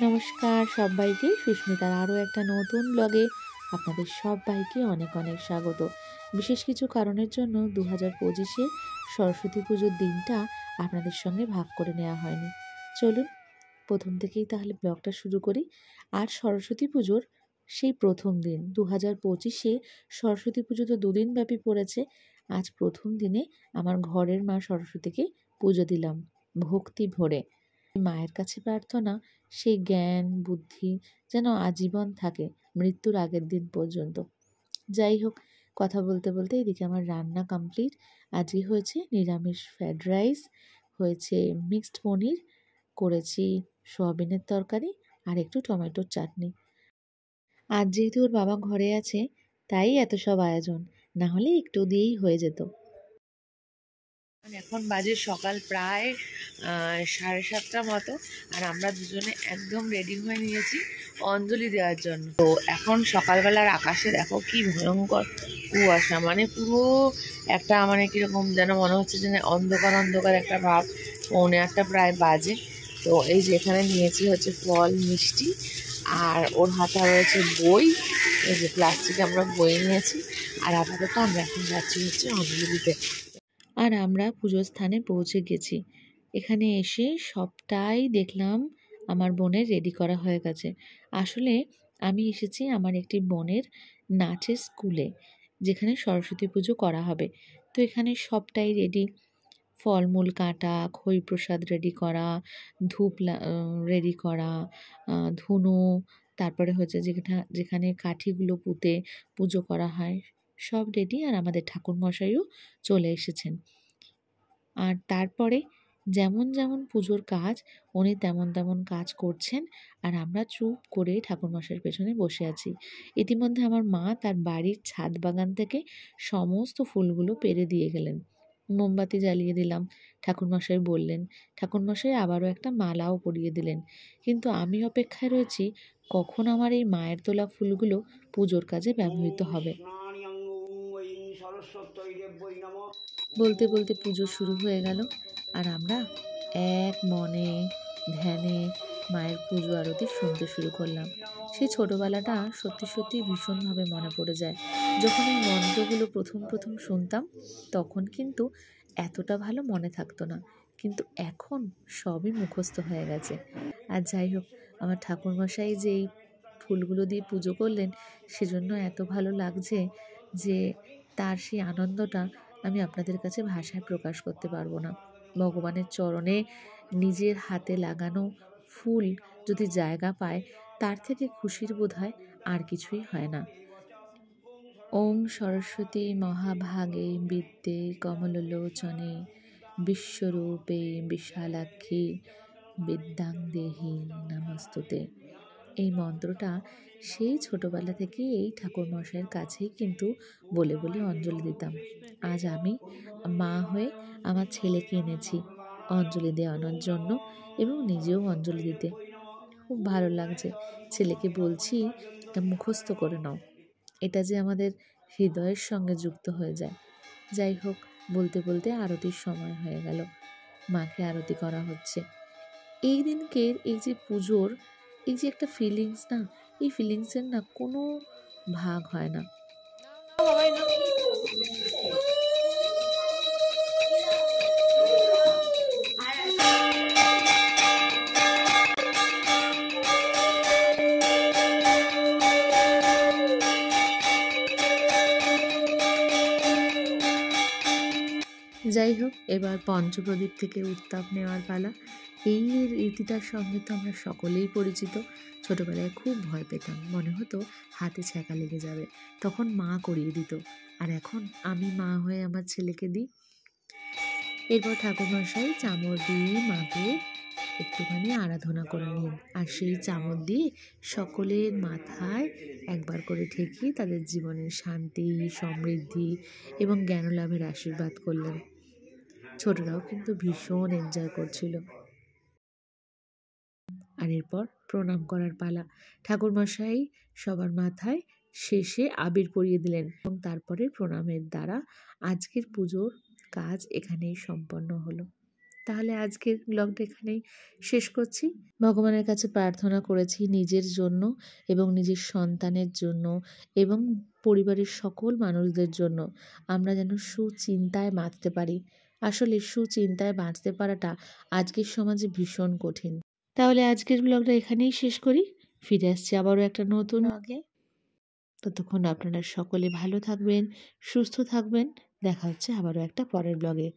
নমস্কার সবাইকে, সুস্মিতার আরও একটা নতুন ব্লগে আপনাদের সবাইকে অনেক অনেক স্বাগত। বিশেষ কিছু কারণের জন্য 2025-এ সরস্বতী পুজোর দিনটা আপনাদের সঙ্গে ভাগ করে নেওয়া হয়নি। চলুন প্রথম থেকেই তাহলে ব্লগটা শুরু করি। আর সরস্বতী পুজোর সেই প্রথম দিন 2025-এ সরস্বতী পুজো তো দুদিন ব্যাপী পড়েছে। আজ প্রথম দিনে আমার ঘরের মা সরস্বতীকে পুজো দিলাম ভক্তি ভরে। মায়ের কাছে প্রার্থনা সেই জ্ঞান বুদ্ধি যেন আজীবন থাকে, মৃত্যুর আগের দিন পর্যন্ত। যাই হোক, কথা বলতে বলতে এদিকে আমার রান্না কমপ্লিট। আজই হয়েছে নিরামিষ ফ্রায়েড রাইস, হয়েছে মিক্সড পনির, করেছি সোয়াবিনের তরকারি আর একটু টমেটোর চাটনি। আজ যেহেতু ওর বাবা ঘরে আছে তাই এত সব আয়োজন, না হলে একটু দিয়েই হয়ে যেত। এখন বাজে সকাল প্রায় 7:30 মতো, আর আমরা দুজনে একদম রেডি হয়ে নিয়েছি অঞ্জলি দেওয়ার জন্য। তো এখন সকালবেলার আকাশে দেখো কি ভয়ঙ্কর কুয়াশা, মানে পুরো একটা কীরকম যেন মনে হচ্ছে যে অন্ধকার অন্ধকার একটা ভাব। 8:45 প্রায় বাজে। তো এই যে এখানে নিয়েছি হচ্ছে ফল মিষ্টি, আর ওর হাতে রয়েছে বই। এই যে প্লাস্টিকে আমরা বই নিয়েছি, আর আপাতত আমরা এখন যাচ্ছি হচ্ছে অঞ্জলি দিতে। আর আমরা পুজোর স্থানে পৌঁছে গেছি। এখানে এসে সবটাই দেখলাম আমার বোনের রেডি করা হয়ে গেছে। আসলে আমি এসেছি আমার একটি বোনের নাচের স্কুলে, যেখানে সরস্বতী পুজো করা হবে। তো এখানে সবটাই রেডি, ফলমূল কাটা, খই প্রসাদ রেডি করা, ধূপ রেডি করা, ধুনো, তারপরে হচ্ছে যেখানে কাঠিগুলো পুঁতে পুজো করা হয় সব রেডি। আর আমাদের ঠাকুরমশাইও চলে এসেছেন। আর তারপরে যেমন যেমন পুজোর কাজ উনি তেমন তেমন কাজ করছেন, আর আমরা চুপ করে ঠাকুরমশাইয়ের পেছনে বসে আছি। ইতিমধ্যে আমার মা তার বাড়ির ছাদ বাগান থেকে সমস্ত ফুলগুলো পেড়ে দিয়ে গেলেন। মোমবাতি জ্বালিয়ে দিলাম, ঠাকুরমশাই বললেন। ঠাকুরমশাই আবারও একটা মালাও পরিয়ে দিলেন। কিন্তু আমি অপেক্ষায় রয়েছি কখন আমার এই মায়ের তোলা ফুলগুলো পুজোর কাজে ব্যবহৃত হবে। বলতে বলতে পুজো শুরু হয়ে গেল, আর আমরা এক মনে ধ্যানে মায়ের পুজো আরতি শুনতে শুরু করলাম। সেই ছোটোবেলাটা সত্যি সত্যি ভীষণভাবে মনে পড়ে যায়। যখন এই মন্ত্রগুলো প্রথম প্রথম শুনতাম তখন কিন্তু এতটা ভালো মনে থাকতো না, কিন্তু এখন সবই মুখস্থ হয়ে গেছে। আর যাই হোক, আমার ঠাকুরমশাই যে এই ফুলগুলো দিয়ে পুজো করলেন সেজন্য এত ভালো লাগছে যে তার সেই আনন্দটা আমি আপনাদের কাছে ভাষায় প্রকাশ করতে পারবো না। ভগবানের চরণে নিজের হাতে লাগানো ফুল যদি জায়গা পায়, তার থেকে খুশির বোধহয় আর কিছুই হয় না। ওম সরস্বতী মহাভাগে বিদ্যে কমললোচনে বিশ্বরূপে বিশালাক্ষী বিদ্যাং দেহি নমস্তুতে। এই মন্ত্রটা সেই ছোটোবেলা থেকে এই ঠাকুরমশাইয়ের কাছেই কিন্তু বলে বলে অঞ্জলি দিতাম। আজ আমি মা হয়ে আমার ছেলেকে এনেছি অঞ্জলি দেওয়ানোর জন্য, এবং নিজেও অঞ্জলি দিতে। খুব ভালো লাগছে। ছেলেকে বলছি এটা মুখস্থ করে নাও, এটা যে আমাদের হৃদয়ের সঙ্গে যুক্ত হয়ে যায়। যাই হোক, বলতে বলতে আরতির সময় হয়ে গেল, মাকে আরতি করা হচ্ছে। এই দিনকের এই যে পুজোর এই যে একটা ফিলিংস না, এই ফিলিংসের না কোনো ভাগ হয় না। যাই হোক, এবার পঞ্চপ্রদীপ থেকে উত্তাপ নেওয়ার পালা। এই রীতিটার সঙ্গে তো আমরা সকলেই পরিচিত। ছোটোবেলায় খুব ভয় পেতাম, মনে হতো হাতে ছ্যাঁকা লেগে যাবে, তখন মা করিয়ে দিত, আর এখন আমি মা হয়ে আমার ছেলেকে দিই। এরপর ঠাকুরমশাই চামর দিয়ে মাকে একটুখানি আরাধনা করে নিন, আর সেই চামর দিয়ে সকলের মাথায় একবার করে ঠেকিয়ে তাদের জীবনের শান্তি, সমৃদ্ধি এবং জ্ঞানলাভের আশীর্বাদ করলেন। ছোটরাও কিন্তু ভীষণ এনজয় করছিল। আর এরপর প্রণাম করার পালা। ঠাকুরমশাই সবার মাথায় শেষে আবির পরিয়ে দিলেন, এবং তারপরে প্রণামের দ্বারা আজকের পুজোর কাজ এখানেই সম্পন্ন হলো। তাহলে আজকের ব্লগটা এখানেই শেষ করছি। ভগবানের কাছে প্রার্থনা করেছি নিজের জন্য এবং নিজের সন্তানের জন্য এবং পরিবারের সকল মানুষদের জন্য আমরা যেন সুচিন্তায় বাঁচতে পারি। আসলে সুচিন্তায় বাঁচতে পারাটা আজকের সমাজে ভীষণ কঠিন। তাহলে আজকের ব্লগটা এখানেই শেষ করি। ফিরে আসছি আবারও একটা নতুন ব্লগে। ততক্ষণ আপনারা সকলে ভালো থাকবেন, সুস্থ থাকবেন। দেখা হচ্ছে আবারও একটা পরের ব্লগে।